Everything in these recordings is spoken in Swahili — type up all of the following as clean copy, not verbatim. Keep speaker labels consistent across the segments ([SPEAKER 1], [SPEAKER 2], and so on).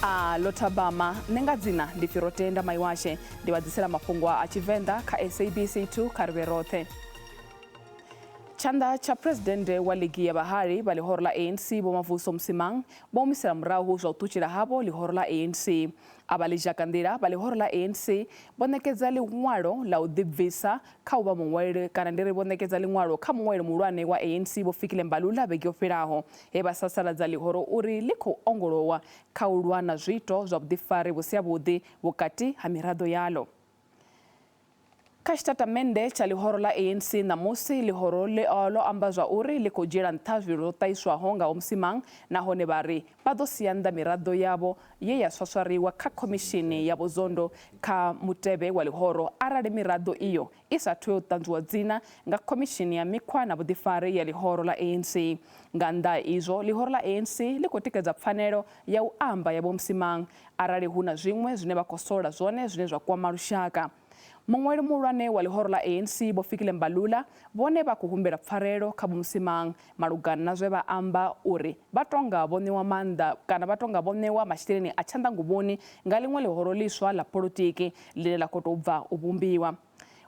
[SPEAKER 1] a Lotabama nengadzina ndifirotenda maiwashe ndiwadzisela mafhungo a Tshivenda ka SABC 2 karverothe. Chanda cha president wa ligi ya bahari balihoro la ANC bomavuso msimang bomisela mrahu zwa utuchira habo lihoro la ANC abalijakandira balihoro la ANC bonekeza lingwalo la udibvisa kauba mumwere kana ndiri bonekeza lingwalo kha mumwere mulwane wa ANC bofikile mbalula begioferaho eba sasala za lihoro uri liko ongolowa kaulwana zwito zwa budifari busiabudi bukati hamirado yalo. Kashtatamende cha lihoro la ANC na musi lihoro le olo ambazwa uri liko jira ntaviro taiswa honga omsimang na hone bari padosianda mirado yabo ye ya swaswariwa ka komishini ya bozondo ka mutebe wa lihoro arade mirado iyo isa tuyo tanzua zina nga komishini ya mikwa na budifari ya lihoro la ANC nganda izo lihoro la ANC liko tikeza pfanelo ya uamba ya bomsimang arade huna zimwe zuneba kosola zone zunezwa kwa marushaka. Mongwele mulwane wa lihoro la ANC bofikile mbalula bone bakuhumbira pfarelo kabumsimang malugana nazwe ba amba uri batonga bonewa manda kana batonga bonewa mashtireni achanda nguboni ngalingwe lihoro liswa la politiki lile la kotobva ubumbiwa.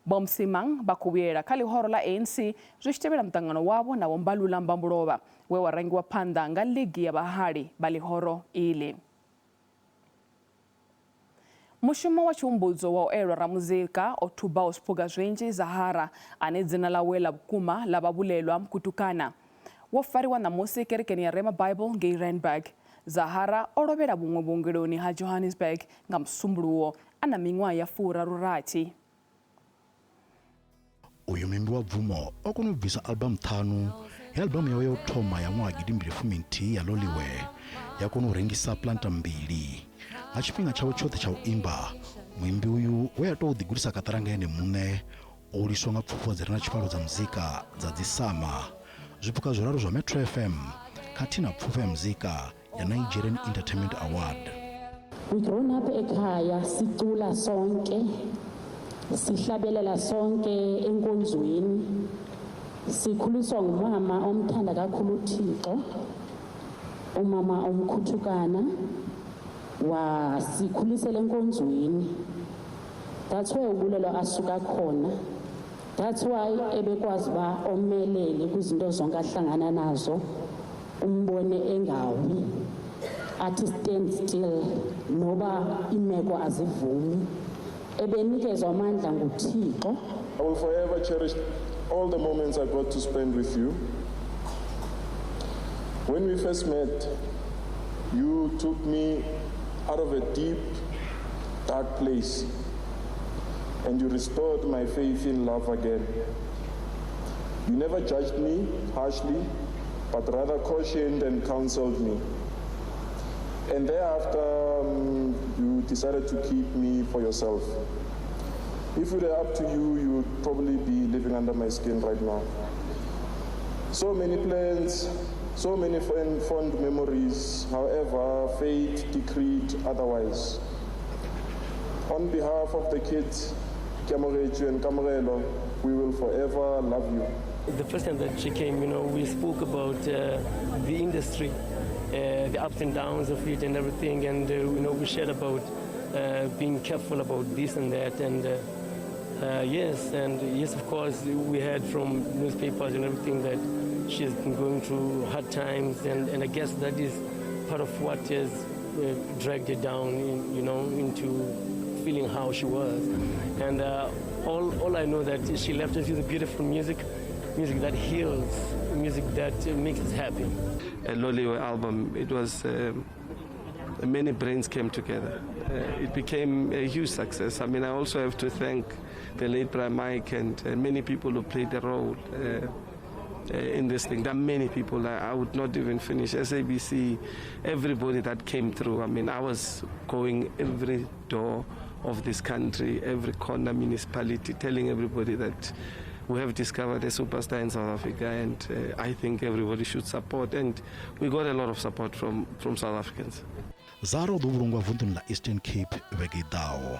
[SPEAKER 1] Bomsimang bakubiyera kali lihoro la ANC zwishtebela mtangano wabo na bombalula mbambuloba we warangi wa panda nga ligi ya bahari balihoro ile. Mushumo wa chumbuzo wa era ra muzika otuba ospuga zwenji Zahara anedzina la wela bukuma la babulelwa mkutukana wafariwa na musika erikeni ya Rema Bible nge Randburg Zahara orobera bumwe bungeloni ha Johannesburg nga msumbuluo ana mingwa ya fura rurati.
[SPEAKER 2] Uyu mimbi wa vumo okunubvisa album 5 ya album yawe yothoma ya mwaka 2010 ya Loliwe yakunorengisa planta mbili. Achipinga chawo chothe cha uimba mwimbi uyu weyato udigulisa kataranga ene mune olisonga pfufo zirina chipalo za mzika za dzisama zvipuka zvoraro zwa Metro FM katina pfufo ya mzika ya Nigerian Entertainment Award.
[SPEAKER 3] We grown up ekhaya sicula sonke sihlabelela sonke enkonzweni sikhuliswa ngumama omthanda kakhulu uThixo umama omkhuthukana wasikhulisela enkonzweni. That's why ubulelo asuka khona. That's why ebekwazi ba omelele kuzinto zonke ahlangana nazo umbone engawi athi stand still noba imeko azivumi ebenikezwa amandla nguThixo.
[SPEAKER 4] I will forever cherish all the moments I got to spend with you. When we first met, you took me out of a deep, dark place, and you restored my faith in love again. You never judged me harshly, but rather cautioned and counseled me. And thereafter, you decided to keep me for yourself. If it were up to you, you would probably be living under my skin right now. So many plans, so many fond memories, however, fate decreed otherwise. On behalf of the kids, Kamoreju and Kamarelo, we will forever love you.
[SPEAKER 5] The first time that she came, we spoke about the industry, the ups and downs of it and everything, and we shared about being careful about this and that, and yes, of course, we heard from newspapers and everything that she's been going through hard times, and I guess that is part of what has dragged her down, into feeling how she was. And all I know that she left us with beautiful music that heals, music that makes us happy.
[SPEAKER 6] A Loliwe album, it was many brains came together. It became a huge success. I mean, I also have to thank the late Brian Mike and many people who played a role in this thing. There are many people, I would not even finish. SABC, everybody that came through. I mean, I was going every door of this country, every corner municipality, telling everybody that we have discovered a superstar in South Africa, and I think everybody should support, and we got a lot of support from South Africans.
[SPEAKER 2] Zaro duvulungwa vunduni la Eastern Cape vegidao.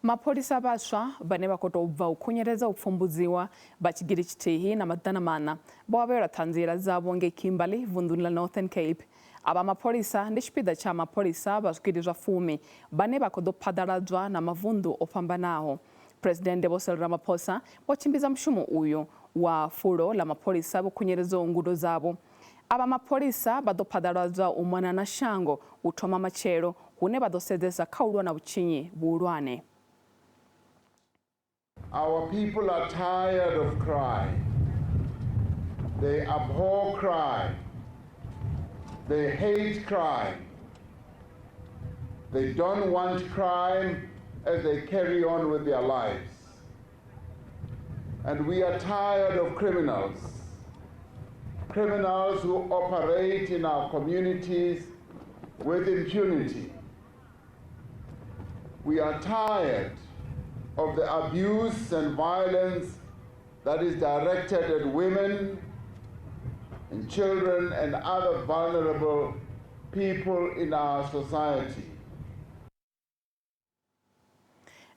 [SPEAKER 1] Mapolisa baswa bane bakoto ubva ukunyereza upfumbuziwa bachigiri chitehi na madanamana bwabera tanzira zabo nge Kimberley vunduni la Northern Cape aba mapholisa ndi chipiḓa cha mapholisa vha zwigidi zwa 10 bane vha khou ḓo phaḓaladzwa na mavunḓu o fhambanaho. Presidente Vho Cyril Ramaphosa vho tshimbidza mushumo uyu wa fulo la mapholisa vho khunyeledzaho ngudo dzavho. Aba mapholisa vha ḓo phaḓaladzwa u mona na shango u thoma matshelo hune vha ḓo sedzesa kha u lwa na vhutshinyi vhuhulwane.
[SPEAKER 7] Our people are tired of crime. They abhor crime. They hate crime. They don't want crime as they carry on with their lives. And we are tired of criminals. Criminals who operate in our communities with impunity. We are tired of the abuse and violence that is directed at women and children and other vulnerable people in our society.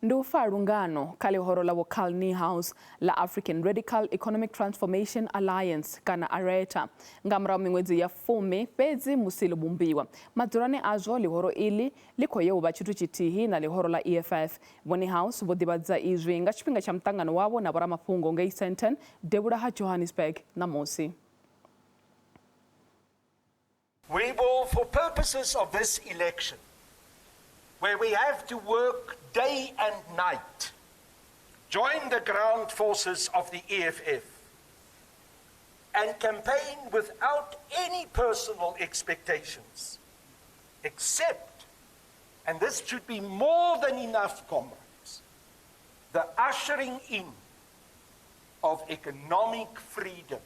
[SPEAKER 1] Ndi ufarungano kha lihoro la Vocal House la African Radical Economic Transformation Alliance kana ARETA nga murahu miṅwedzi ya 10 fhedzi musi ḽo vhumbiwa. Madzulani azwo lihoro iḽi ḽi khou ya u vha tshithu tshithihi na lihoro la EFF. Vhone House vho ḓivhadza izwi nga tshifhinga tsha muṱangano wavho na vhoramafhungo ngei Sandton, Debula ha Johannesburg namusi.
[SPEAKER 8] We will, for purposes of this election, where we have to work day and night, join the ground forces of the EFF and campaign without any personal expectations, except, and this should be more than enough, comrades, the ushering in of economic freedom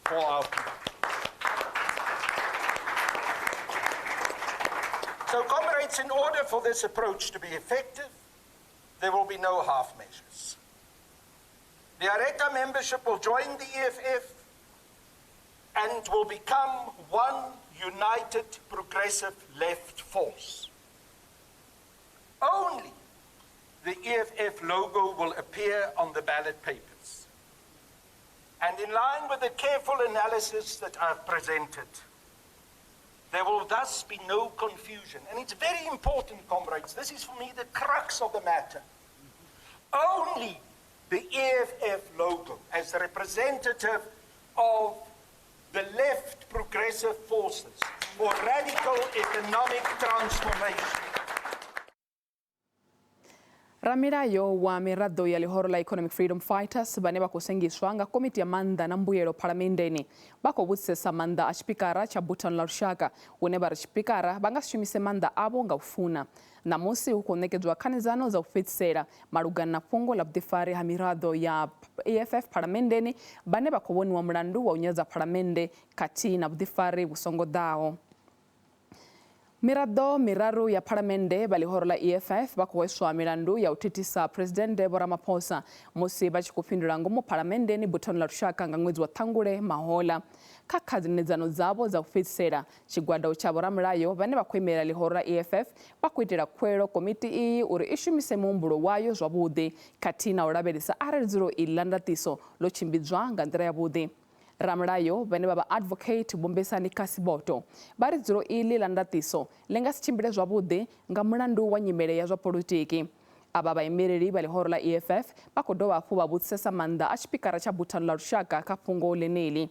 [SPEAKER 8] for our people. So, comrades, in order for this approach to be effective, there will be no half measures. The ARETA membership will join the EFF and will become one united progressive left force. Only the EFF logo will appear on the ballot papers. And in line with the careful analysis that I've presented, there will thus be no confusion. And it's very important, comrades, this is for me the crux of the matter. Only the EFF logo, as a representative of the left progressive forces for radical economic transformation.
[SPEAKER 1] Ramirayo wa miraḓo ya lihoro la Economic Freedom Fighters vhane vha khou sengiswa nga komiti ya maanḓa na mbuyelo phalamendeni vha khou vhudzisesa maanḓa a tshipikara tsha buthano ḽa lushaka hune vha ri tshipikara vha nga si shumise maanḓa avho nga u funa. Namusi hu khou ṋekedzwa khanedzano dza u fhedzisela malugana na fhungo ḽa vhuḓifari ha miraḓo ya EFF phalamendeni vhane vha khou vhoniwa mulandu wa u nyadza phalamennde khathihi na vhuḓifari vhu songo ḓaho. Miraḓo miraru ya phalamennde vha lihoro la EFF vha khou hweswa milandu ya u thithisa Presidente Vho Ramaphosa musi vha tshi khou fhindula ngomu phalamennde buthano ḽa lushaka nga ṅwedzi wa Ṱhangule mahoḽa. Kha khanedzano dzavho dza u fhedzisela tshigwada tsha vhoramulayo vhane vha khou imela lihoro la EFF vha khou itela khuwelo komiti iyi uri i shumise muhumbulo wayo zwavhuḓi khathihi na u lavhelesa arali dzulo iḽi ḽa ndaṱiso ḽo tshimbidzwa nga nḓila yavhuḓi. Ramulayo vhane vha vha advocate Bombesani Kasiboto vha ri dzulo iḽi ḽa ndaṱiso ḽi nga si tshimbile zwavhuḓi nga mulandu wa nyimele ya zwa polotiki. Aba vhaimeleli vha lihoro la EFF vha khou dovha hafhu vha vhudzisesa maanḓa a tshipikara tsha buthano ḽa lushaka kha fhungo ḽeneḽi.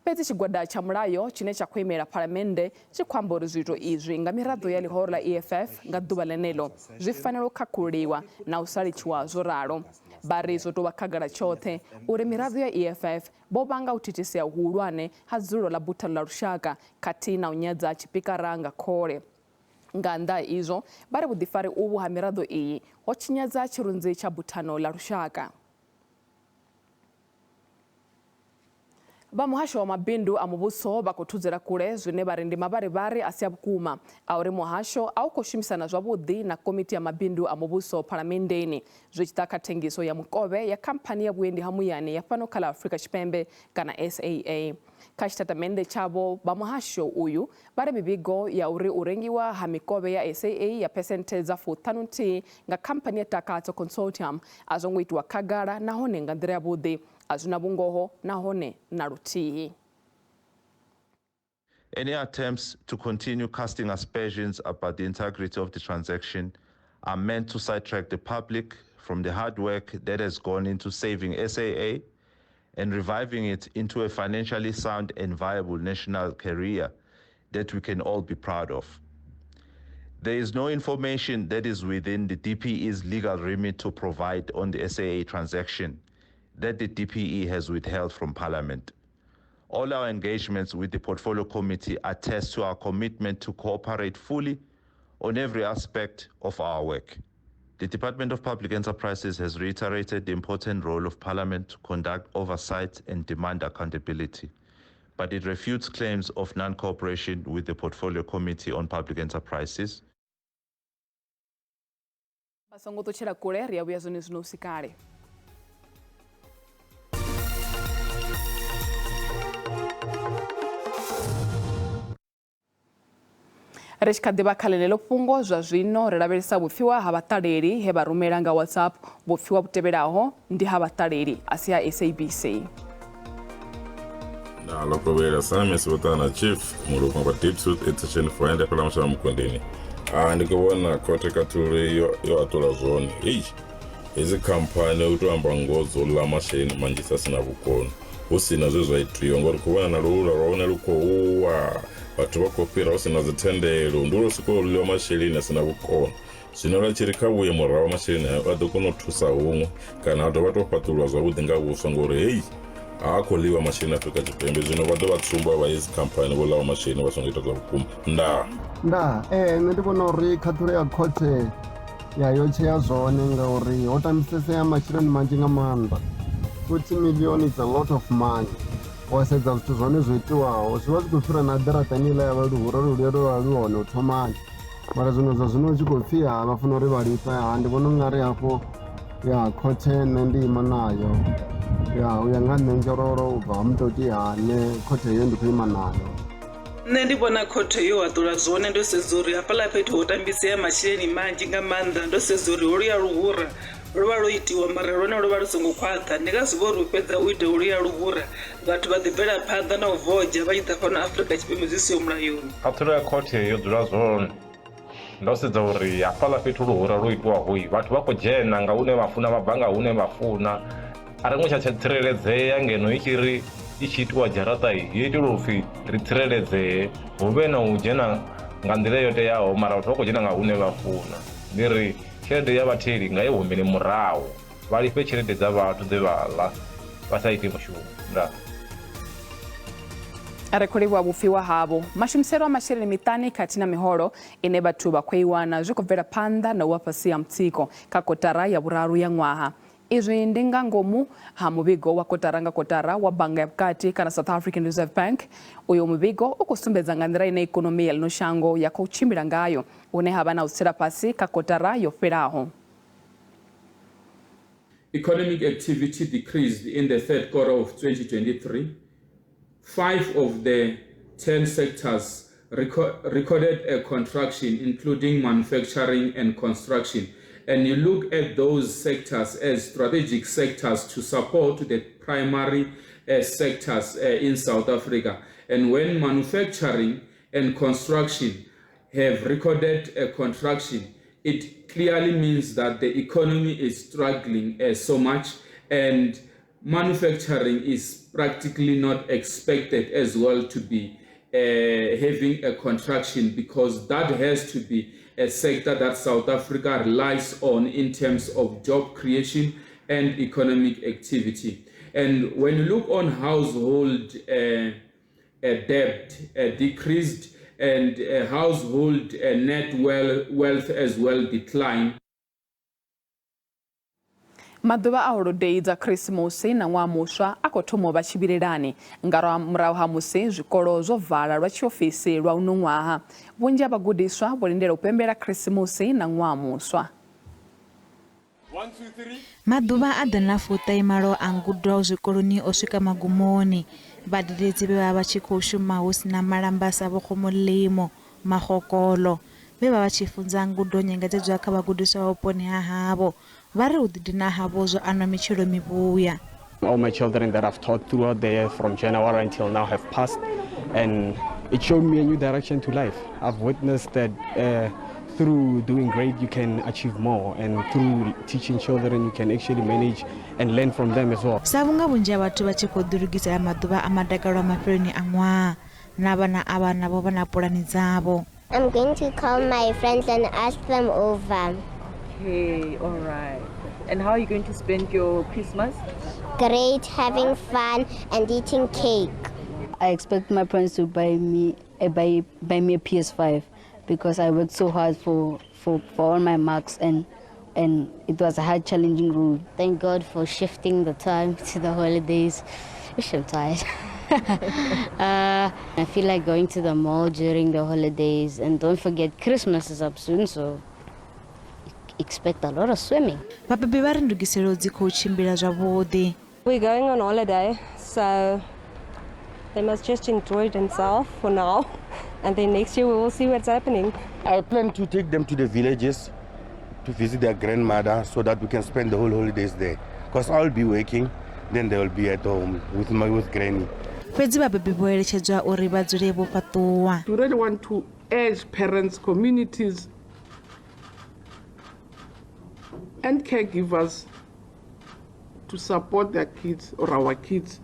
[SPEAKER 1] Fhedzi tshigwada tsha mulayo tshine tsha khou imela phalamennde tshi khou amba uri zwiito izwi nga miraḓo ya lihoro la EFF nga ḓuvha ḽeneḽo zwi fanela u khakhululiwa na u sa litshiwa zwo ralo. Vha ri zwo tou vha khagala tshoṱhe uri miraḓo ya EFF vho vhanga u thithisea huhulwane ha dzulo ḽa buthano ḽa lushaka khathihi na u nyadza tshipikara nga khole. Nga nnḓa ha izwo vha ri vhuḓifari uvhu ha miraḓo iyi ho tshinyadza tshirunzi tsha buthano ḽa lushaka. Vha muhasho wa mabindu a muvhuso vha khou thudzela kule zwine vha ri ndi mavharivhari a si a vhukuma a uri muhasho a u khou shumisana zwavhuḓi na komiti ya mabindu a muvhuso phalamennde zwi tshi ḓa kha thengiso ya mukovhe ya khamphani ya vhuendi ha muyani ya fhano kha ḽa Afrika Tshipembe kana SAA. Kha tshitatamennde tshavho vha muhasho uyu vha ri mivhigo ya uri u rengiwa ha mikovhe ya SAA ya phesenthe dza 50 nga khamphani ya Takato Consortium a zwo ngo itiwa khagala nahone nga nḓila yavhuḓi. A zwi na vhungoho nahone na luthihi.
[SPEAKER 9] Any attempts to continue casting aspersions about the integrity of the transaction are meant to sidetrack the public from the hard work that has gone into saving SAA and reviving it into a financially sound and viable national career that we can all be proud of. There is no information that is within the DPE's legal remit to provide on the SAA transaction that the DPE has withheld from Parliament. All our engagements with the Portfolio Committee attest to our commitment to cooperate fully on every aspect of our work. The Department of Public Enterprises has reiterated the important role of Parliament to conduct oversight and demand accountability, but it refutes claims of non-cooperation with the Portfolio Committee on Public Enterprises.
[SPEAKER 1] Basongotochera kule ria buyazoni zino usikale. Reshikadeba kalelelo pungo zwa zwino reraberesa bufiwa habatareri hebarumeranga WhatsApp bufiwa buteberaho ndi habatareri asia SABC.
[SPEAKER 10] Na lokobera sami sibotana chief muruko kwa tipsuit etacheni fuenda kula msha mkondeni. Ndikubona kote katuri yo atola zone. Hizi kampani utuamba ngozo la mashini manjisa sina bukona. Usina zozo itrio ngori kubona na rura raone luko uwa watu bakopera usina zitendero nduro siko lyo mashini na sina bukona. Sinora chirika buye murawa mashini adokono tusa umwe kana ado bato patulwa za udinga busongore akoliwa mashini Afrika chipembe zino bado batsumba ba hizi kampani bola mashini basongita za hukuma
[SPEAKER 11] ndibona uri khature ya khothe ya yoche ya zone ngauri otamisese ya mashirani manji nga maanda 40 million is a lot of money wasedza zwithu zwone zwoitiwaho zwi vha zwi khou fhira na ḓiraṱani ila ya vhaluhura lulelo lwa luhone u thomani mara zwino zwa zwino zwi khou pfhi vha funa uri vha lifhe ndi vhona ungari hafho ya khothe nṋe ndi ima nayo u ya nga nṋe njororo u bva ha mutoti nṋe khothe iyo ndi khou ima nayo.
[SPEAKER 12] Nṋe ndi vhona khothe yo haṱula zwone ndo sedza uri hafhaḽa fhethu ho tambisea masheleni manzhi nga maanḓa ndo sedza uri holu ya luhura lo vha lo itiwa mara lone lo vha lu songo khwaṱha ndi nga zwi vha uri u fhedza u ite holu ya luhura vhathu vha ḓi bvela phanḓa na u vodzha vha tshi ḓa fhano Afrika Tshipembe zwi siho mulayoni.
[SPEAKER 13] Khaṱhulo ya khothe yo dzula zwone ndo sedza uri hafhaḽa fhethu luhura lo itiwaho vhathu vha khou dzhena nga hune vha funa vha bva nga hune vha funa a ri ngo tsha tsireledzea ngeno i tshi ri i tshi itiwa dzharaṱa yo itelwa upfhi ri tsireledzee hu vhe na u dzhena nga nḓila yo teaho mara vhathu vha khou dzhena nga hune vha funa ndi ri tshelede ya vhatheli nga i humele murahu vha lifhe tshelede dza vhathu dze vha ḽa vha sa iti mushumo
[SPEAKER 1] arekholiwa bufiwa habo mashumisero a masheleni miṱani khathihi na miholo ine vhathu vha khou i wana zwi khou bvela phanḓa na u vha fhasi ha mutsiko kha kotara ya vhuraru ya ṅwaha. Izwi ndi nga ngomu ha muvhigo wa kotara nga kotara wa bannga ya vhukati kana South African Reserve Bank. Uyo muvhigo u khou sumbedza nga nḓila ine ikonomi ya ḽino shango ya khou tshimbila ngayo hune havha na u tsela fhasi kha kotara yo fhelaho.
[SPEAKER 14] Economic activity decreased in the third quarter of 2023. 5 of the 10 sectors recorded a contraction, including manufacturing and construction. And you look at those sectors as strategic sectors to support the primary sectors in South Africa. And when manufacturing and construction have recorded a contraction, it clearly means that the economy is struggling so much, and manufacturing is practically not expected as well to be having a contraction, because that has to be a sector that South Africa relies on in terms of job creation and economic activity. And when you look on household debt decreased, and household net wealth as well declined.
[SPEAKER 1] Maḓuvha a holodei dza Krismusi na ṅwaha muswa a khou thoma u vha tshivhilelani nga murahu ha musi zwikolo zwo vala lwa tshiofisi lwa uno ṅwaha. Vhunzhi ha vhagudiswa vho lindela u pembela Krismusi na ṅwaha muswa.
[SPEAKER 15] Maḓuvha a ḓana fuṱa malo a ngudo zwikoloni o swika magumoni. Vhadededzi vhe vha tshi khou shuma hu si na malambasa vho khomolimo magokolo vhe vha tshi funza ngudo nyengedzedzwa kha vhagudiswa vhuponi ha havho.
[SPEAKER 16] All my children that I've taught throughout the year from January until now have passed, and it showed me a new direction to life. I've witnessed that through doing great you can achieve more, and through teaching children you can actually manage and learn from them as well.
[SPEAKER 15] Sabunga bunja watu bachikodurugisa amaduba amadagaro mapironi amwa nabana abana bo bana pulani zabo.
[SPEAKER 17] I'm going to call my friends and ask them over.
[SPEAKER 18] Okay, all right. And how are you going to spend your Christmas?
[SPEAKER 17] Great, having fun and eating cake.
[SPEAKER 19] I expect my parents to buy me a PS5 because I worked so hard for all my marks, and it was a hard, challenging road. Thank God for shifting the time to the holidays. I'm tired. I feel like going to the mall during the holidays, and don't forget Christmas is up soon, so expect a lot of swimming.
[SPEAKER 15] We're
[SPEAKER 20] going on holiday, so they must just enjoy themselves for now, and then next year we will see what's happening.
[SPEAKER 21] I plan to take them to the villages to visit their grandmother so that we can spend the whole holidays there. Because I'll be working, then they will be at home with granny.
[SPEAKER 22] We really want to urge parents, communities, and caregivers to support their kids or our kids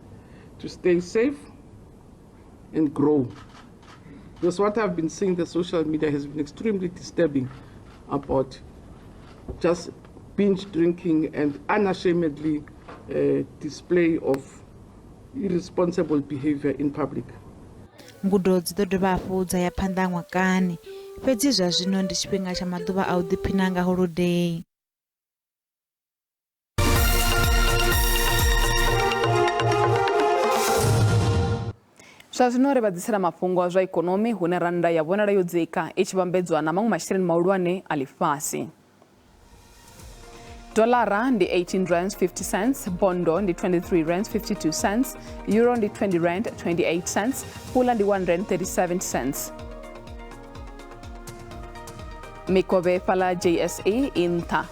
[SPEAKER 22] to stay safe and grow. Because what I've been seeing, the social media has been extremely disturbing about just binge drinking and unashamedly display of irresponsible behavior in public.
[SPEAKER 15] Ngudo dzidodoba fudza ya pandangwa kani fedzi zwa zwino ndi tshifhinga tsha maḓuvha a u ḓiphina nga holiday.
[SPEAKER 1] Zwa zwino ri vhadzisela mafhungo a zwa ikonomi hune randa ya vhonala yo dzika i tshi vhambedzwa na maṅwe masheleni mahulwane a ḽifhasi. Dollara ndi 18 rands 50 cents, bondo ndi 23 rands 52 cents, euro ndi 20 rand 28 cents, pula ndi 1 rand 37 cents. Mikove fhala JSE inta.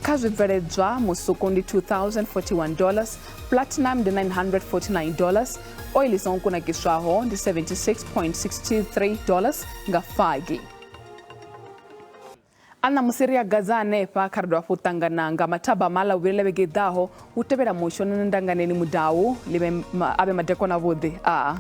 [SPEAKER 1] Kha zwibveledzwa musuku ndi $2,041, platinum ndi $949, oil i songo kunakiswaho ndi $76.63 nga fagi. Ana musiri ya gaza anepa kharidwa futangana nga mataba mala uwile begedaho utebera mushono ndanganeni mudawu libe abe madeko na vode a.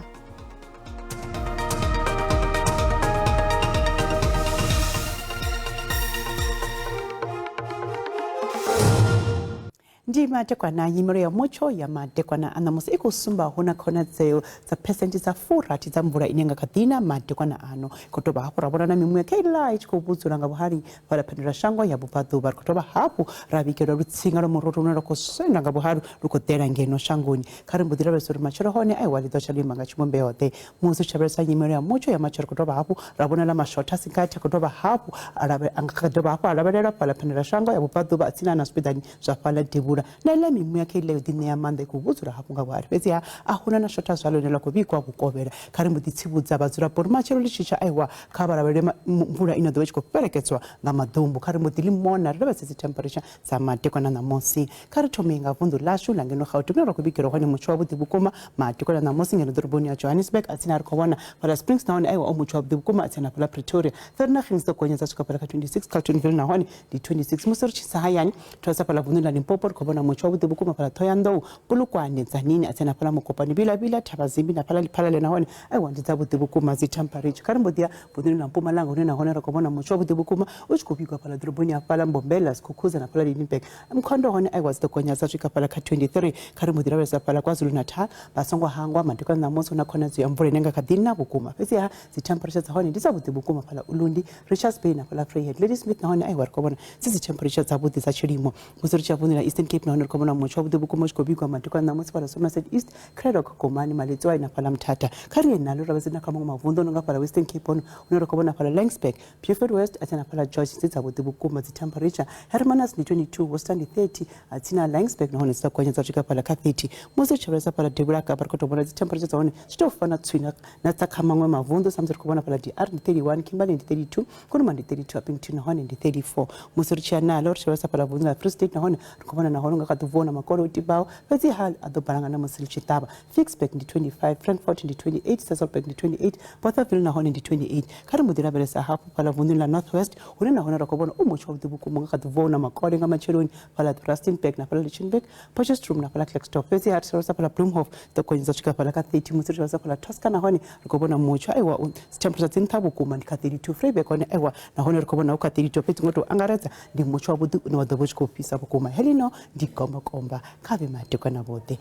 [SPEAKER 23] Ndi matekwana nyimero ya mocho ya matekwana anamusa ikusumba hona khona dzeo za percent za furati za mvula inenga kadina matekwana ano kotoba hapo rabona na mimwe kaila ichikubudzura nga buhari para pendera shangwa ya bupadu bar kotoba hapo rabikero rutsinga ro moroto na kosenda nga buhari rukotera ngeno shangoni karimbo dira besuri machero hone ai wali doshalima nga chimombe yote muzo chaberesa nyimero ya mocho ya machero kotoba hapo rabona la mashota sikati kotoba hapo arabe angakadoba hapo arabe para pendera shangwa ya bupadu ba tsina na hospitali za pala debura na lemi mwake ile dine ya mande kubuzura hapunga bwari bezi ya ahuna na shota zwalo nela kubikwa kukobera karimbo ditsibudza bazura por machero lichicha aiwa kabara bere mvura ino dowe chikopereketswa nga madumbu karimbo dilimona rebese temperature za matekwana na mosi karitomenga vundu lashu langeno khautumira kubikira kwani muchwa budi bukoma matekwana na mosi ngeno doroboni ya Johannesburg atina rikobona para Springs naone aiwa omuchwa budi bukoma atina pala Pretoria ferna khingso konyeza chikapala ka 26 Carltonville na hone di 26 musorichi sahayani twasa pala vundu la Limpopo kobona muchwa budi bukoma pala Thoyando bulukwane zanini atina pala mukopani bila tabazimbi na pala le na hone aiwa nditsa budi bukoma zi temperature karimbo dia vundu na Mpumalanga na hone rikobona muchwa budi bukoma uchikubikwa pala doroboni ya pala Mbombela sikukhuza na pala Limpopo mkhondo hone aiwa zitokonyeza chikapala ka 23 karimbo dirabesa pala KwaZulu Natal basongwa hangwa matekwana na moso na khona ya mvula inenga kadina bukuma bese ya zi temperature za hone ndisa budi bukoma pala Ulundi Richards Bay na pala Freehead Lady Smith na hone aiwa rikobona sisi temperature za budi za chilimo musoricha vundu na Eastern Cape na hone rikobona muchwa budi bukoma chikobikwa matekwana na moso pala Somerset East Craddock Komani Maletswa na pala Mthatha kari nalo rabasina kama mavundo nga pala Western Cape ono rikobona pala Langsberg Beaufort West atina pala George sitsa budi bukoma zi temperature Hermanus ni 22 Western 30 atina Langsberg na hone sita kwenye chika pala ka 30 muzo chabesa pala Debra ka par kotobona zi temperature za hone chitofana tswina na tsakamangwe mavundo samziri kubona pala DR 31 Kimberley 32 Kuruma 32 Appington na hone 34 muzo richana lor chabesa pala vundo na Free State na hone kubona na nahone nga kha ḓi vhona makolo o tibaho fhedzi ha a ḓo balanga na musi ḽi tshi ṱavha. Fixburg ndi 25, Frankfurt ndi 28, Sasolburg ndi 28, Bothaville nahone ndi 28. Kha ri mbo ḓi lavhelesa hafhu fhaḽa vunḓuni ḽa Northwest hune nahone ra khou vhona u mutsho wavhuḓi vhukuma nga kha ḓi vhona makole nga matsheloni fhaḽa Rustenburg na fhaḽa Lichtenburg, Potchefstroom na fhaḽa Klerksdorp. Fhedzi ha ri sa fhaḽa Bloemhof ḓo gonyisa swika fhaḽa kha 30 musi ri sa fhaḽa Tosca nahone ri khou vhona mutsho temperature dzi nṱha vhukuma ndi kha 32. Vryburg hone nahone ri khou vhona u kha 32 fhedzi ngo tou angaredza ndi mutsho wavhuḓi une wa ḓo vha u tshi khou fhisa vhukuma. Helino ndi komba kha vhe madekwana vhoṱhe.